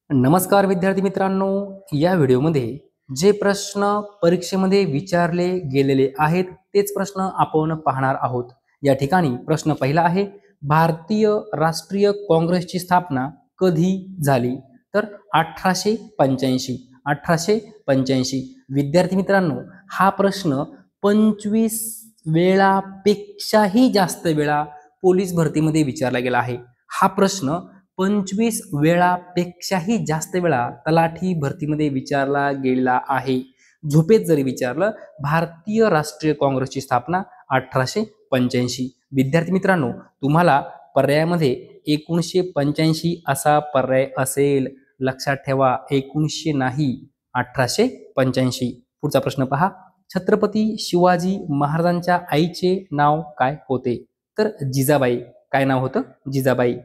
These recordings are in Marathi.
नमस्कार विद्यार्थी मित्रांनो, या व्हिडिओमध्ये जे प्रश्न परीक्षेमध्ये विचारले गेलेले आहेत तेच प्रश्न आपण पाहणार आहोत। या ठिकाणी प्रश्न पहिला आहे, भारतीय राष्ट्रीय काँग्रेसची स्थापना कधी झाली? तर 1885। 1885। विद्यार्थी मित्रांनो, हा प्रश्न 25 वेळापेक्षाही जास्त वेळा पोलीस भरतीमध्ये विचारला गेला आहे। हा प्रश्न 25 वेळापेक्षाही जास्त वेळा तलाठी भरतीमध्ये विचारला गेला आहे। झोपेत जरी विचारलं, भारतीय राष्ट्रीय काँग्रेसची स्थापना 1885। विद्यार्थी मित्रांनो, तुम्हाला पर्यायामध्ये 1985 असा पर्याय असेल, लक्षात ठेवा, 1900 नाही, 1885। पुढचा प्रश्न पहा, छत्रपती शिवाजी महाराजांच्या आईचे नाव काय होते? तर जिजाबाई। काय नाव होतं? जिजाबाई।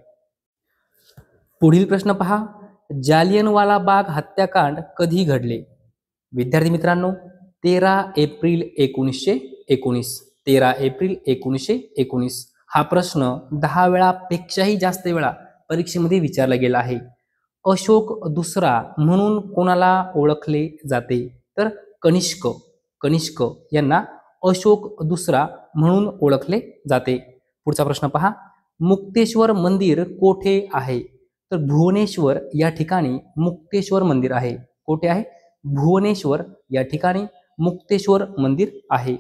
पुढील प्रश्न पहा, जालियनवाला बाग हत्याकांड कधी घडले? विद्यार्थी मित्रांनो, 13 एप्रिल 1919। 13 एप्रिल 1919। हा प्रश्न 10 वेळापेक्षाही जास्त वेळा परीक्षेमध्ये विचारला गेला आहे। अशोक दुसरा म्हणून कोणाला ओळखले जाते? तर कनिष्क। कनिष्क यांना अशोक दुसरा म्हणून ओळखले जाते। पुढचा प्रश्न पहा, मुक्तेश्वर मंदिर कोठे आहे? तर भुवनेश्वर या ठिकाणी मुक्तेश्वर मंदिर आहे। कोठे आहे? भुवनेश्वर या ठिकाणी मुक्तेश्वर मंदिर आहे।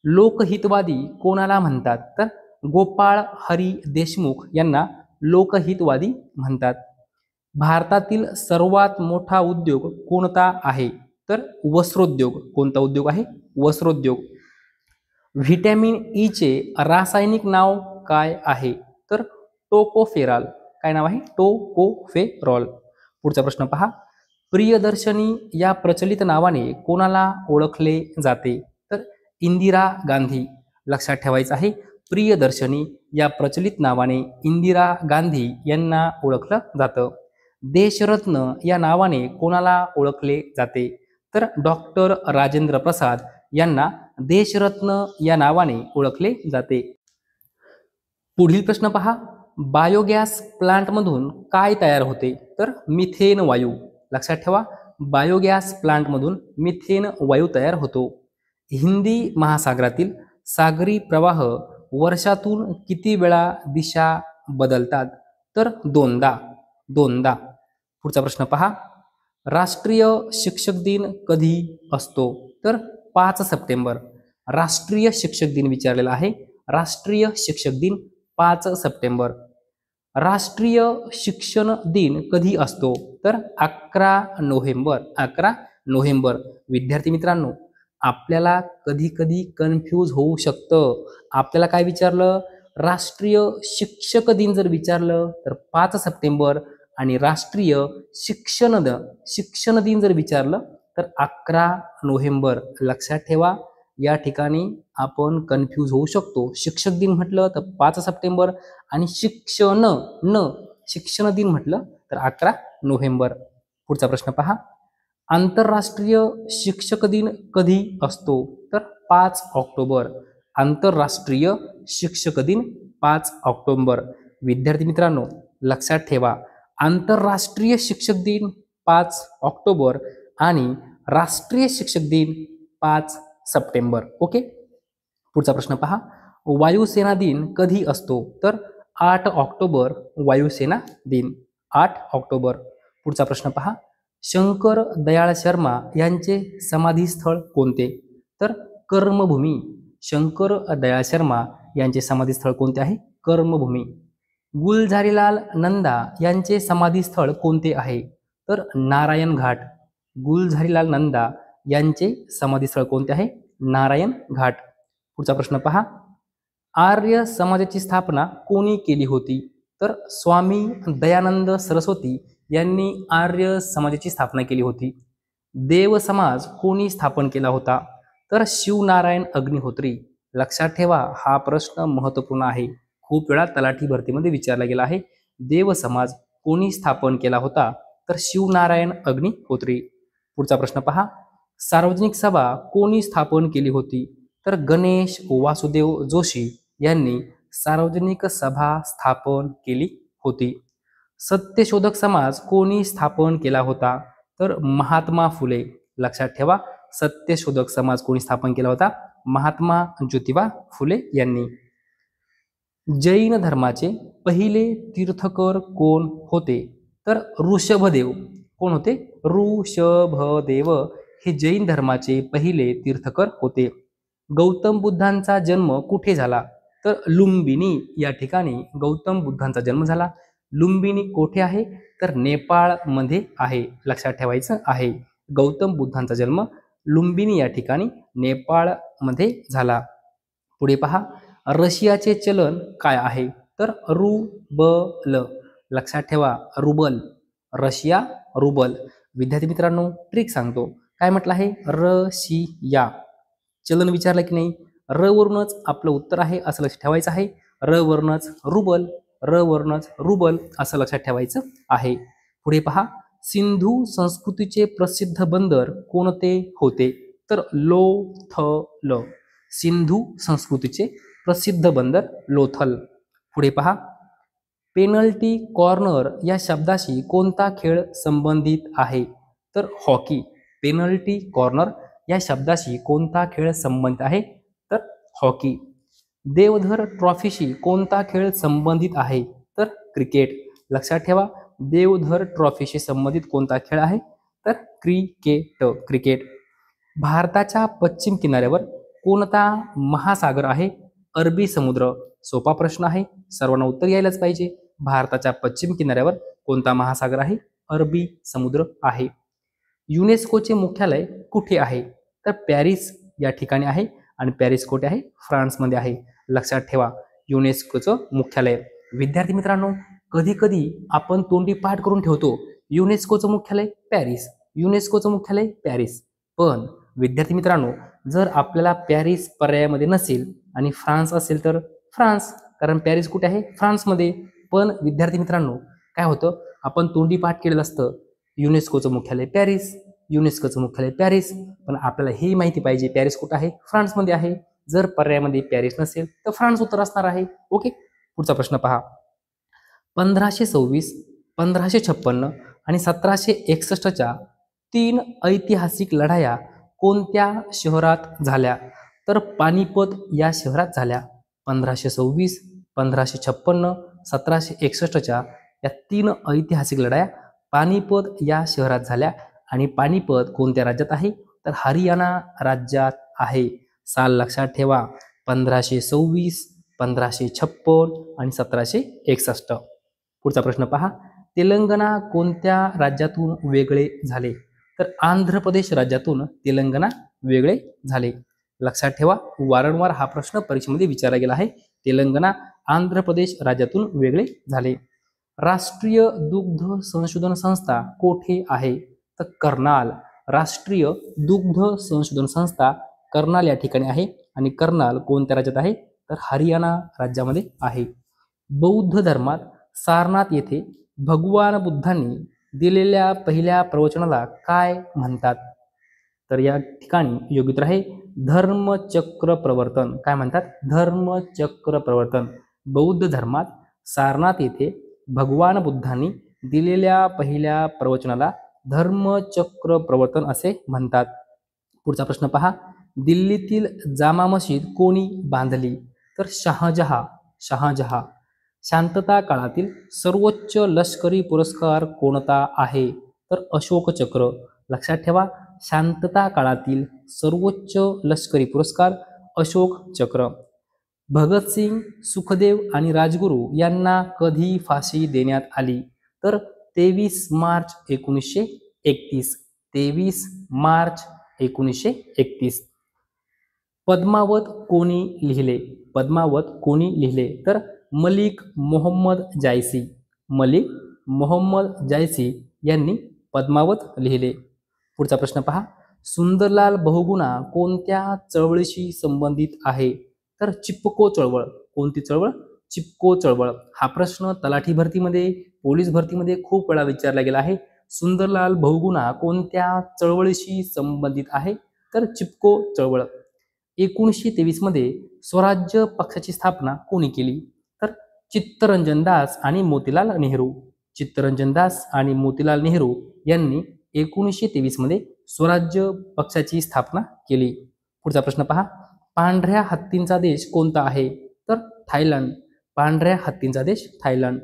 लोकहितवादी कोणाला म्हणतात? तर गोपाळ हरी देशमुख यांना लोकहितवादी म्हणतात। भारतातील सर्वात मोठा उद्योग कोणता आहे? तर वस्त्रोद्योग। कोणता उद्योग आहे? वस्त्रोद्योग। व्हिटॅमिन ई चे रासायनिक नाव काय आहे? तर टोकोफेरॉल। काय नाव आहे? टोकोफेरॉल। पुढचा प्रश्न पहा, प्रियदर्शनी या प्रचलित नावाने कोणाला ओळखले जाते? तर इंदिरा गांधी। लक्षात ठेवायचं आहे, प्रियदर्शनी या प्रचलित नावाने इंदिरा गांधी यांना ओळखलं जातं। देशरत्न या नावाने कोणाला ओळखले जाते? तर डॉक्टर राजेंद्र प्रसाद यांना देशरत्न या नावाने ओळखले जाते। पुढील प्रश्न पहा, बायोगॅस प्लांटमधून काय तयार होते? तर मिथेन वायू। लक्षात ठेवा, बायोगॅस प्लांटमधून मिथेन वायू तयार होतो। हिंदी महासागरातील सागरी प्रवाह वर्षातून किती वेळा दिशा बदलतात? तर दोनदा। दोनदा। पुढचा प्रश्न पहा, राष्ट्रीय शिक्षक दिन कधी असतो? तर 5 सप्टेंबर। राष्ट्रीय शिक्षक दिन विचारलेला आहे। राष्ट्रीय शिक्षक दिन 5 सप्टेंबर। राष्ट्रीय शिक्षण दिन कधी असतो? तर 11 नोव्हेंबर। 11 नोव्हेंबर। विद्यार्थी मित्रांनो, आपल्याला कधी कधी कन्फ्यूज होऊ शकतं। आपल्याला काय विचारलं? राष्ट्रीय शिक्षक दिन जर विचारलं तर 5 सप्टेंबर, आणि राष्ट्रीय शिक्षण दिन जर विचारलं तर 11 नोव्हेंबर। लक्षात ठेवा, या ठिकाणी आपण कन्फ्यूज होऊ शकतो। शिक्षक दिन म्हटलं तर 5 सप्टेंबर, आणि शिक्षण दिन म्हटलं तर 11 नोव्हेंबर। पुढचा प्रश्न पहा, आंतरराष्ट्रीय शिक्षक दिन कधी असतो? तर 5 ऑक्टोबर। आंतरराष्ट्रीय शिक्षक दिन 5 ऑक्टोबर। विद्यार्थी मित्रांनो, लक्षात ठेवा, आंतरराष्ट्रीय शिक्षक दिन 5 ऑक्टोबर आणि राष्ट्रीय शिक्षक दिन 5 सप्टेंबर। ओके। पुढचा प्रश्न पहा, वायुसेना दिन कधी असतो? तर 8 ऑक्टोबर वायुसेना दिन। 8 ऑक्टोबर। पुढचा प्रश्न पहा, शंकर दयाळ शर्मा यांचे समाधीस्थळ कोणते? तर कर्मभूमी। शंकर दयाळ शर्मा यांचे समाधीस्थळ कोणते आहे? कर्मभूमी। गुलझारीलाल नंदा यांचे समाधीस्थळ कोणते आहे? तर नारायण घाट। गुलझारीलाल नंदा यांचे समाधीस्थळ कोणते आहे? नारायण घाट। पुढचा प्रश्न पहा, आर्य समाजाची स्थापना कोणी केली होती? तर स्वामी दयानंद सरस्वती यांनी आर्य समाजाची स्थापना केली होती। देव समाज कोणी स्थापन केला होता? तर शिवनारायण अग्निहोत्री। लक्षात ठेवा, हा प्रश्न महत्त्वपूर्ण आहे, खूप वेळा तलाठी भरतीमध्ये विचारला गेला आहे। देव समाज कोणी स्थापन केला होता? तर शिवनारायण अग्निहोत्री। पुढचा प्रश्न पहा, सार्वजनिक सभा कोणी स्थापन केली होती? तर गणेश वासुदेव जोशी यांनी सार्वजनिक सभा स्थापन केली होती। सत्यशोधक समाज कोणी स्थापन केला होता? तर महात्मा फुले. लक्षात ठेवा, सत्यशोधक समाज कोणी स्थापन केला होता? महात्मा ज्योतिबा फुले यांनी. जैन धर्माचे पहिले तीर्थकर कोण होते? तर ऋषभदेव. कोण होते? ऋषभदेव हे जैन धर्माचे पहिले तीर्थकर होते. गौतम बुद्धांचा जन्म कुठे झाला? तर लुंबिनी या ठिकाणी गौतम बुद्धांचा जन्म झाला. लुंबिनी कोठे आहे? तर नेपाळमध्ये आहे. लक्षात ठेवायचं आहे, गौतम बुद्धांचा जन्म लुंबिनी या ठिकाणी नेपाळमध्ये झाला. पुढे पहा, रशियाचे चलन काय आहे? तर रुबल. लक्षात ठेवा, रुबल. रशिया रुबल. विद्यार्थी मित्रांनो, ट्रिक सांगतो. काय म्हटलं आहे? रशिया. चलन विचारलं की नाही? र वरूनच आपलं उत्तर आहे असं लक्षात ठेवायचं आहे. र वरूनच रुबल, र वरूनच रुबल असं लक्षात ठेवायचं आहे. पुढे पहा, सिंधू संस्कृतीचे प्रसिद्ध बंदर कोणते होते? तर लोथल. सिंधू संस्कृतीचे प्रसिद्ध बंदर लोथल. पुढे पहा, पेनल्टी कॉर्नर या शब्दाशी कोणता खेळ संबंधित आहे? तर हॉकी. पेनल्टी कॉर्नर या शब्दाशी कोणता खेळ संबंधित आहे? तर हॉकी. देवधर ट्रॉफीशी कोणता खेळ संबंधित आहे? तर क्रिकेट. लक्षात ठेवा, देवधर ट्रॉफीशी संबंधित कोणता खेळ आहे? तर क्रिकेट. भारताच्या पश्चिम किनाऱ्यावर कोणता महासागर आहे? अरबी समुद्र. सोपा प्रश्न आहे, सर्वांना उत्तर यायलाच पाहिजे. भारताच्या पश्चिम किनाऱ्यावर कोणता महासागर आहे? अरबी समुद्र आहे. युनेस्कोचे मुख्यालय कुठे आहे? तर पॅरिस या ठिकाणी आहे. आणि पॅरिस कुठे आहे? फ्रान्समध्ये आहे. लक्षात ठेवा, युनेस्कोचं मुख्यालय. विद्यार्थी मित्रांनो, कधी कधी आपण तोंडी पाठ करून ठेवतो, युनेस्कोचं मुख्यालय पॅरिस, युनेस्कोचं मुख्यालय पॅरिस. पण विद्यार्थी मित्रांनो, जर आपल्याला पॅरिस पर्यायामध्ये नसेल आणि फ्रान्स असेल तर फ्रान्स, कारण पॅरिस कुठे आहे? फ्रान्समध्ये. पण विद्यार्थी मित्रांनो, काय होतं, आपण तोंडी पाठ केलेलं असतं युनेस्कोचं मुख्यालय पॅरिस, युनेस्कोचं मुख्यालय पॅरिस, पण आपल्याला हे माहिती पाहिजे पॅरिस कुठं आहे? फ्रान्समध्ये आहे. जर पर्यायामध्ये पॅरिस नसेल तर फ्रान्स उत्तर असणार आहे. ओके. पुढचा प्रश्न पहा, 1526, 1556 आणि 1761च्या 3 ऐतिहासिक लढाया कोणत्या शहरात झाल्या? तर पानिपत या शहरात झाल्या. 1526, 1556, 1761च्या या 3 ऐतिहासिक लढाया पानिपत या शहरात झाल्या. आणि पानिपत कोणत्या राज्यात आहे? तर हरियाणा राज्यात आहे. साल लक्षात ठेवा, 1526, 1556 आणि 1761. पुढचा प्रश्न पहा, तेलंगणा कोणत्या राज्यातून वेगळे झाले? तर आंध्र प्रदेश राज्यातून तेलंगणा वेगळे झाले. लक्षात ठेवा, वारंवार हा प्रश्न परीक्षेमध्ये विचारला गेला आहे. तेलंगणा आंध्र प्रदेश राज्यातून वेगळे झाले. राष्ट्रीय दुग्ध संशोधन संस्था कोठे आहे? तर कर्नाल. राष्ट्रीय दुग्ध संशोधन संस्था कर्नाल या ठिकाणी आहे. आणि कर्नाल कोणत्या राज्यात आहे? तर हरियाणा राज्यामध्ये आहे. बौद्ध धर्मात सारनाथ येथे भगवान बुद्धांनी दिलेल्या पहिल्या प्रवचनाला काय म्हणतात? तर या ठिकाणी योग्य उत्तर आहे धर्मचक्र प्रवर्तन. काय म्हणतात? धर्मचक्र प्रवर्तन. बौद्ध धर्मात सारनाथ येथे भगवान बुद्धांनी दिलेल्या पहिल्या प्रवचनाला धर्मचक्र प्रवर्तन असे म्हणतात. पुढचा प्रश्न पहा, दिल्लीतील जामा मशीद कोणी बांधली? तर शहाजहा. शांतता काळातील सर्वोच्च लष्करी पुरस्कार कोणता आहे? तर अशोक चक्र. लक्षात ठेवा, शांतता काळातील सर्वोच्च लष्करी पुरस्कार अशोक चक्र. भगतसिंग, सुखदेव आणि राजगुरू यांना कधी फाशी देण्यात आली? तर 23 मार्च 1931. 23 मार्च 1931. पद्मावत कोणी लिहिले? पद्मावत कोणी लिहिले? तर मलिक मोहम्मद जायसी. मलिक मोहम्मद जायसी यांनी पद्मावत लिहिले. पुढचा प्रश्न पहा, सुंदरलाल बहुगुणा कोणत्या चळवळीशी संबंधित आहे? तर चिपको चळवळ. कोणती चळवळ? चिपको चळवळ. हा प्रश्न तलाठी भरतीमध्ये, पोलीस भरतीमध्ये खूप वेळा विचारला गेला आहे. सुंदरलाल बहुगुणा कोणत्या चळवळीशी संबंधित आहे? तर चिपको चळवळ. 1923 मध्ये स्वराज्य पक्षाची स्थापना कोणी केली? तर चित्तरंजन दास आणि मोतीलाल नेहरू. चित्तरंजन दास आणि मोतीलाल नेहरू यांनी 1923 मध्ये स्वराज्य पक्षाची स्थापना केली. पुढचा प्रश्न पहा. पांढऱ्या हत्तींचा देश कोणता आहे? तर थायलंड. पांढऱ्या हत्तींचा देश थायलंड.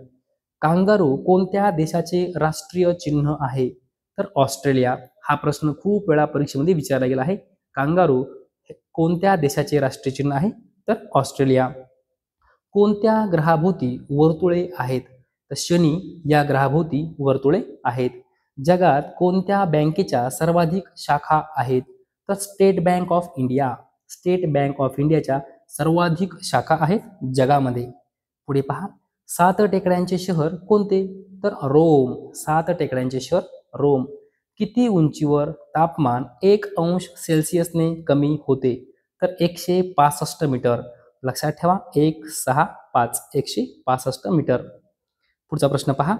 कांगारू कोणत्या देशाचे राष्ट्रीय चिन्ह आहे? तर ऑस्ट्रेलिया. हा प्रश्न खूप वेळा परीक्षेमध्ये विचारला गेला आहे. कांगारू कोणत्या देशाचे राष्ट्रीय चिन्ह आहे? तर ऑस्ट्रेलिया. कोणत्या ग्रहाभोवती वर्तुळे आहेत? तर शनी या ग्रहाभोवती वर्तुळे आहेत. जगात कोणत्या बँकेच्या सर्वाधिक शाखा आहेत? तर state bank of India. State bank of इंडियाच्या सर्वाधिक शाखा आहेत जगामध्ये. पुढे पहा. 7 टेकड्यांचे शहर कोणते? तर रोम. 7 टेकड्यांचे शहर रोम. किती उंचीवर तापमान 1 अंश सेल्सिअसने कमी होते? तर 165 मीटर. लक्षात ठेवा, 165 165 मीटर. पुढचा प्रश्न पहा.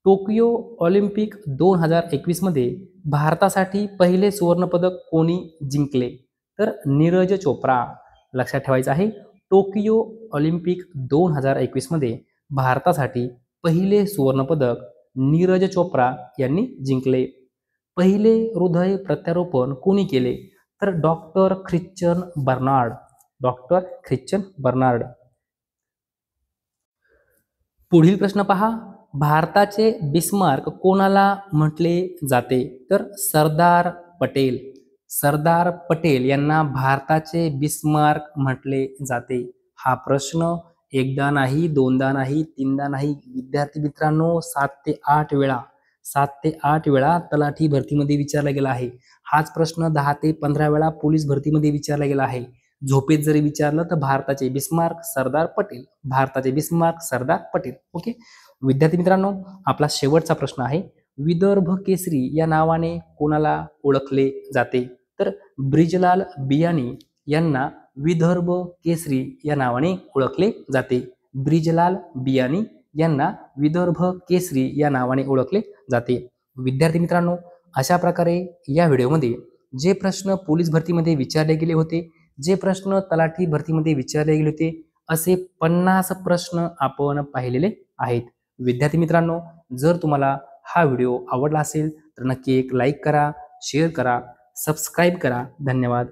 टोकियो ऑलिम्पिक 2021 मध्ये भारतासाठी पहिले सुवर्णपदक कोणी जिंकले? तर नीरज चोप्रा. लक्षात ठेवायचं आहे, टोकियो ऑलिम्पिक 2021 मध्ये भारतासाठी पहिले सुवर्णपदक नीरज चोप्रा यांनी जिंकले. पहिले हृदय प्रत्यारोपण कोणी केले? तर doctor Christian Barnard. Doctor Christian Barnard. पुढील प्रश्न पहा. भारताचे बिस्मार्क कोणाला म्हटले जाते? तर सरदार पटेल. सरदार पटेल यांना भारताचे बिस्मार्क म्हटले जाते. हा प्रश्न एकदा नाही, दोनदा नाही, तीनदा नाही, विद्यार्थी मित्रांनो 7 ते 8 वेळा तलाठी भरतीमध्ये विचारला गेला आहे. हाच प्रश्न 10 ते 15 वेळा पोलीस भरतीमध्ये विचारला गेला आहे. झोपेत जरी विचारलं तर भारताचे बिस्मार्क सरदार पटेल. भारताचे बिस्मार्क सरदार पटेल. ओके विद्यार्थी मित्रांनो, आपला शेवटचा प्रश्न आहे. विदर्भ केसरी या नावाने कोणाला ओळखले जाते? तर ब्रिजलाल बियाणी यांना विदर्भ केसरी या नावाने ओळखले जाते. ब्रिजलाल बियाणी यांना विदर्भ केसरी या नावाने ओळखले जाते. विद्यार्थी मित्रांनो, अशा प्रकारे या व्हिडिओमध्ये जे प्रश्न पोलीस भरतीमध्ये विचारले गेले होते, जे प्रश्न तलाठी भरतीमध्ये विचारले गेले होते, असे 50 प्रश्न आपण पाहिलेले आहेत. विद्यार्थी मित्रांनो, जर तुम्हाला हा व्हिडिओ आवडला असेल तर नक्की एक लाईक करा, शेअर करा, सबस्क्राईब करा. धन्यवाद.